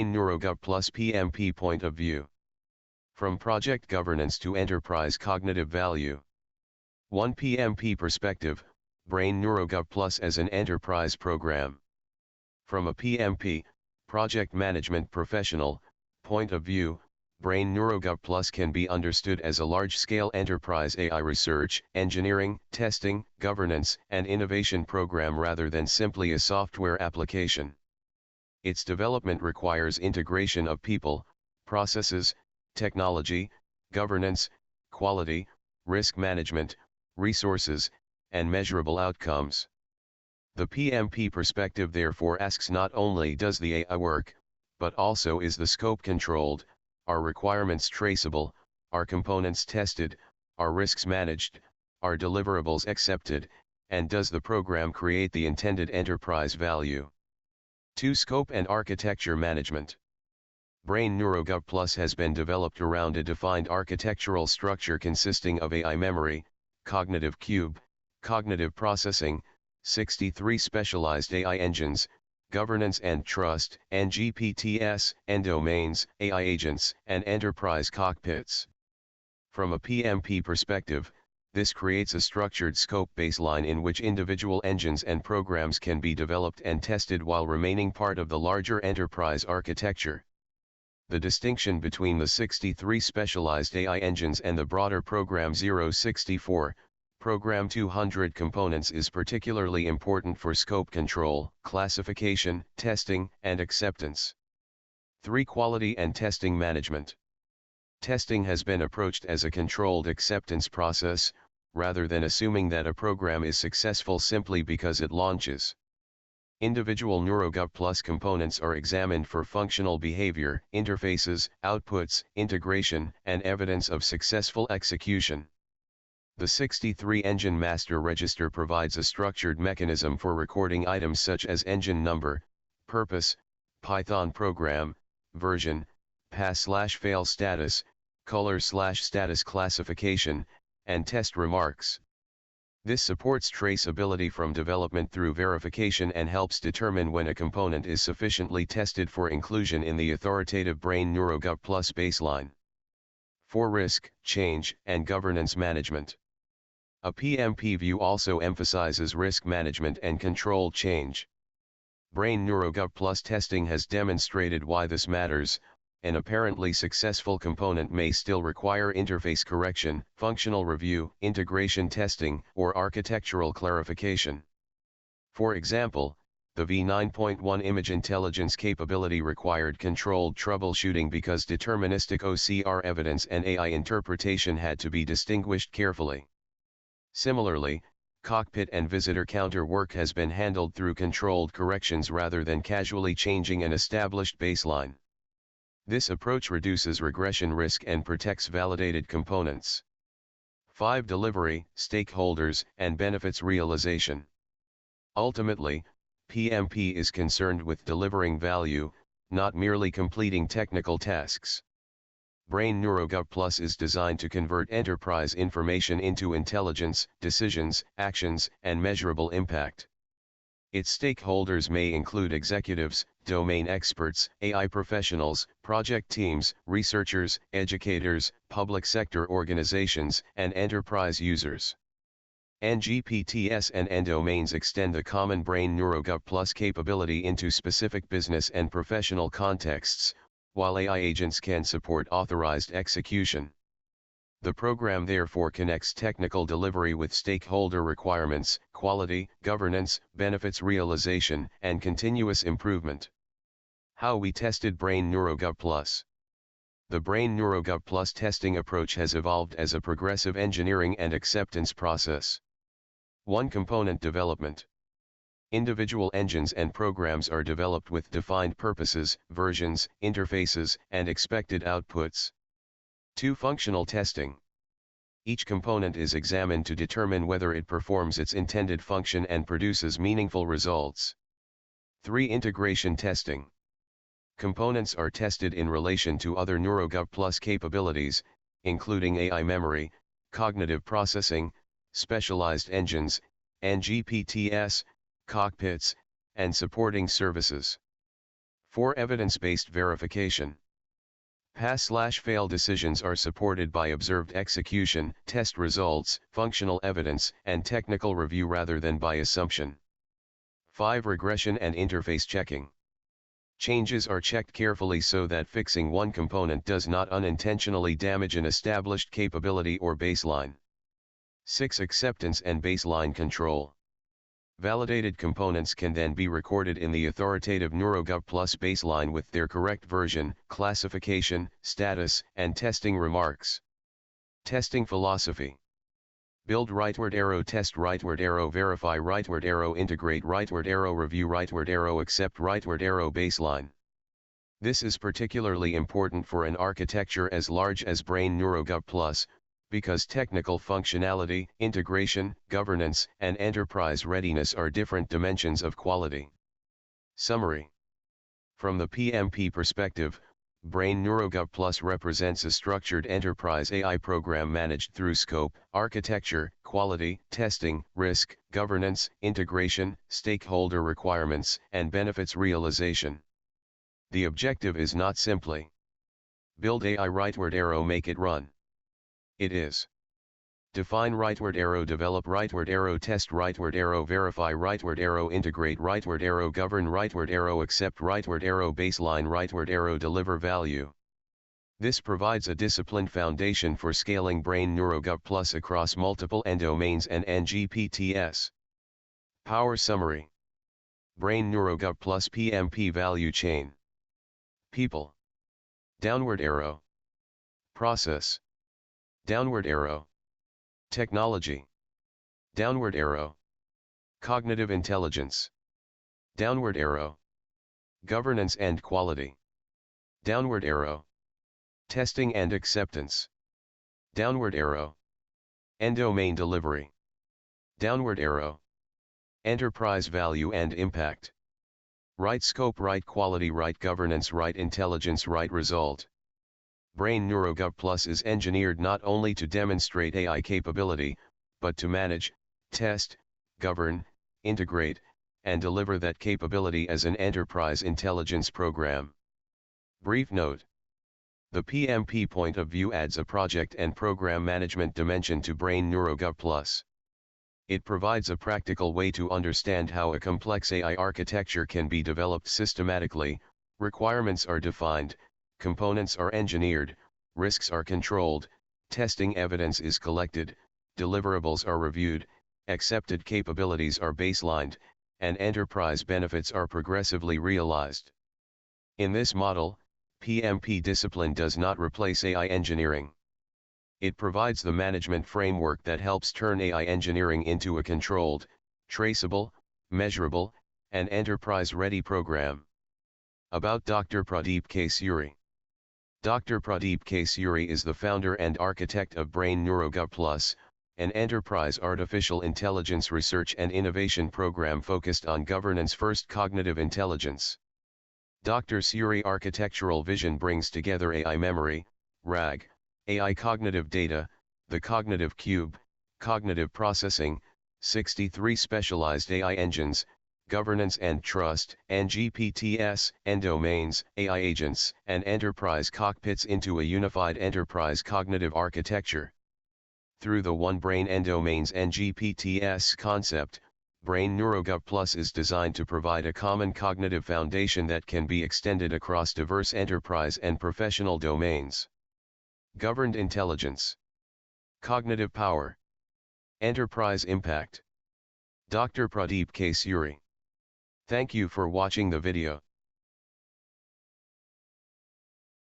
NeuroGov plus PMP point of view. From project governance to enterprise cognitive value. 1 PMP perspective, Brain NeuroGov Plus as an enterprise program. From a PMP, project management professional, point of view, Brain NeuroGov Plus can be understood as a large-scale enterprise AI research, engineering, testing, governance, and innovation program rather than simply a software application. Its development requires integration of people, processes, technology, governance, quality, risk management, resources, and measurable outcomes. The PMP perspective therefore asks not only does the AI work, but also is the scope controlled, are requirements traceable, are components tested, are risks managed, are deliverables accepted, and does the program create the intended enterprise value. 2. Scope and architecture management. Brain NeuroGov Plus has been developed around a defined architectural structure consisting of AI memory, cognitive cube, cognitive processing, 63 specialized AI engines, governance and trust, NGPTs, and domains, AI agents, and enterprise cockpits. From a PMP perspective, this creates a structured scope baseline in which individual engines and programs can be developed and tested while remaining part of the larger enterprise architecture. The distinction between the 63 specialized AI engines and the broader Program 064, Program 200 components is particularly important for scope control, classification, testing, and acceptance. 3. Quality and testing management. Testing has been approached as a controlled acceptance process, rather than assuming that a program is successful simply because it launches. Individual NeuroGov Plus components are examined for functional behavior, interfaces, outputs, integration, and evidence of successful execution. The 63 Engine Master Register provides a structured mechanism for recording items such as engine number, purpose, Python program, version, pass/fail status, color/status classification, and test remarks. This supports traceability from development through verification and helps determine when a component is sufficiently tested for inclusion in the authoritative Brain NeuroGov Plus baseline. 4. Risk, change, and governance management. A PMP view also emphasizes risk management and controlled change. Brain NeuroGov Plus testing has demonstrated why this matters. An apparently successful component may still require interface correction, functional review, integration testing, or architectural clarification. For example, the V9.1 image intelligence capability required controlled troubleshooting because deterministic OCR evidence and AI interpretation had to be distinguished carefully. Similarly, cockpit and visitor counter work has been handled through controlled corrections rather than casually changing an established baseline. This approach reduces regression risk and protects validated components. 5. Delivery, stakeholders, and benefits realization. Ultimately, PMP is concerned with delivering value, not merely completing technical tasks. Brain NeuroGov Plus is designed to convert enterprise information into intelligence, decisions, actions, and measurable impact. Its stakeholders may include executives, domain experts, AI professionals, project teams, researchers, educators, public sector organizations, and enterprise users. NGPTs and N-domains extend the common Brain NeuroGov Plus capability into specific business and professional contexts, while AI agents can support authorized execution. The program therefore connects technical delivery with stakeholder requirements, quality, governance, benefits realization, and continuous improvement. How we tested Brain NeuroGov Plus. The Brain NeuroGov Plus testing approach has evolved as a progressive engineering and acceptance process. 1. Component development. Individual engines and programs are developed with defined purposes, versions, interfaces, and expected outputs. 2. Functional testing. Each component is examined to determine whether it performs its intended function and produces meaningful results. 3. Integration testing. Components are tested in relation to other NeuroGov Plus capabilities, including AI memory, cognitive processing, specialized engines, NGPTs, cockpits, and supporting services. 4. Evidence-based verification. Pass/fail decisions are supported by observed execution, test results, functional evidence, and technical review rather than by assumption. 5. Regression and interface checking. Changes are checked carefully so that fixing one component does not unintentionally damage an established capability or baseline. 6. Acceptance and baseline control. Validated components can then be recorded in the authoritative NeuroGov Plus baseline with their correct version, classification, status, and testing remarks. Testing philosophy. Build rightward arrow, test rightward arrow, verify rightward arrow, integrate rightward arrow, review rightward arrow, accept rightward arrow baseline. This is particularly important for an architecture as large as Brain NeuroGov Plus, because technical functionality, integration, governance, and enterprise readiness are different dimensions of quality. Summary. From the PMP perspective, Brain NeuroGov Plus represents a structured enterprise AI program managed through scope, architecture, quality, testing, risk, governance, integration, stakeholder requirements, and benefits realization. The objective is not simply build AI rightward arrow, make it run. It is define rightward arrow, develop rightward arrow, test rightward arrow, verify rightward arrow, integrate rightward arrow, govern rightward arrow, accept rightward arrow baseline, rightward arrow, deliver value. This provides a disciplined foundation for scaling Brain NeuroGov Plus across multiple endomains and NGPTs. Power summary. Brain NeuroGov Plus PMP value chain. People. Downward arrow. Process. Downward arrow. Technology. Downward arrow. Cognitive intelligence. Downward arrow. Governance and quality. Downward arrow. Testing and acceptance. Downward arrow. Endomain delivery. Downward arrow. Enterprise value and impact. Right scope, right quality, right governance, right intelligence, right result. Brain NeuroGov Plus is engineered not only to demonstrate AI capability, but to manage, test, govern, integrate, and deliver that capability as an enterprise intelligence program. Brief note. The PMP point of view adds a project and program management dimension to Brain NeuroGov Plus. It provides a practical way to understand how a complex AI architecture can be developed systematically, requirements are defined, components are engineered, risks are controlled, testing evidence is collected, deliverables are reviewed, accepted capabilities are baselined, and enterprise benefits are progressively realized. In this model, PMP discipline does not replace AI engineering. It provides the management framework that helps turn AI engineering into a controlled, traceable, measurable, and enterprise-ready program. About Dr. Pradeep K. Suri. Dr. Pradeep K. Suri is the founder and architect of Brain NeuroGov Plus, an enterprise artificial intelligence research and innovation program focused on governance-first cognitive intelligence. Dr. Suri architectural vision brings together AI memory, RAG, AI cognitive data, the cognitive cube, cognitive processing, 63 specialized AI engines, governance and trust, NGPTs, endomains, AI agents, and enterprise cockpits into a unified enterprise cognitive architecture. Through the One Brain Endomains NGPTs concept, Brain NeuroGov Plus is designed to provide a common cognitive foundation that can be extended across diverse enterprise and professional domains. Governed intelligence. Cognitive power. Enterprise impact. Dr. Pradeep K. Suri. Thank you for watching the video.